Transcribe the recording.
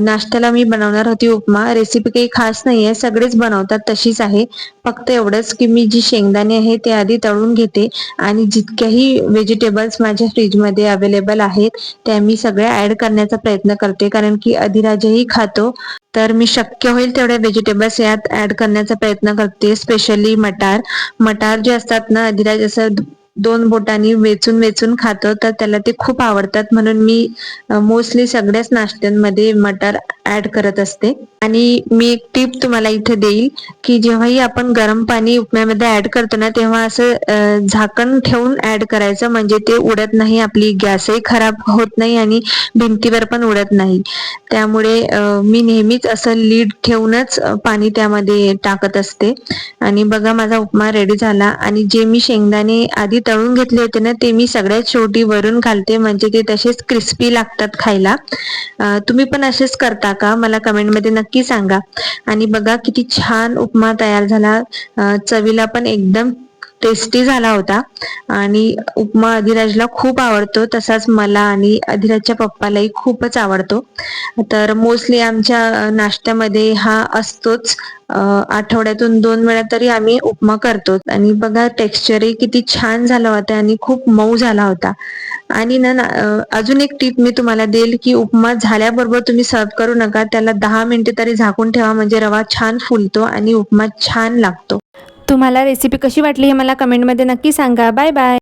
नाश्त्याला मी बनवणार होती उपमा. रेसिपी काही खास नाहीये, सगळेच बनवतात तशीच आहे. फक्त एवढंच की मी जी शेंगदाणे आहे ते आधी तळून घेते आणि जितक्याही व्हेजिटेबल्स माझ्या फ्रीजमध्ये अवेलेबल आहेत त्या मी सगळ्या ऍड करण्याचा प्रयत्न करते, कारण की अधिराजही खातो. तर मी शक्य होईल तेवढ्या व्हेजिटेबल्स यात ऍड करण्याचा प्रयत्न करते. स्पेशली मटार. मटार जे असतात ना, अधिराज असं दोन बोटांनी वेचून वेचून खातो, तर त्याला ते खूप आवडतात. म्हणून मी मोस्टली सगळ्याच नाश्त्यांमध्ये मटार ऍड करत असते. आणि मी एक टिप तुम्हाला इथे देईल की जेव्हाही आपण गरम पाणी उपम्यामध्ये ऍड करतो ना, तेव्हा असं झाकण ठेवून ऍड करायचं, म्हणजे ते उडत नाही, आपली गॅसही खराब होत नाही आणि भिंतीवर पण उडत नाही. त्यामुळे मी नेहमीच असं लीड ठेवूनच पाणी त्यामध्ये टाकत असते. आणि बघा माझा उपमा रेडी झाला. आणि जे मी शेंगदाणे आधी तळून घेतले होते ना, ते मी सगळ्यात शेवटी वरून घालते, म्हणजे ते तसेच क्रिस्पी लागतात खायला. तुम्ही पण असेच करता का? मला कमेंटमध्ये नक्की सांगा. आणि बघा किती छान उपमा तयार झाला. चवीला पण एकदम टेस्टी झाला होता. आणि उपमा अधिराजला खूप आवडतो, तसाच मला आणि अधिराजच्या पप्पालाही खूपच आवडतो. तर मोस्टली आमच्या नाश्त्यामध्ये हा असतोच. आठवड्यातून 2 वेळा तरी आम्ही उपमा करतो. आणि बघा टेक्स्चरही किती छान झालं होतं आणि खूप मऊ झाला होता. आणि अजून एक टीप मी तुम्हाला देईल की उपमा झाल्याबरोबर तुम्ही सर्व करू नका, त्याला 10 मिनिटे तरी झाकून ठेवा, म्हणजे रवा छान फुलतो आणि उपमा छान लागतो. तुम्हाला रेसिपी कशी वाटली हे मला कमेंटमध्ये नक्की सांगा. Bye bye.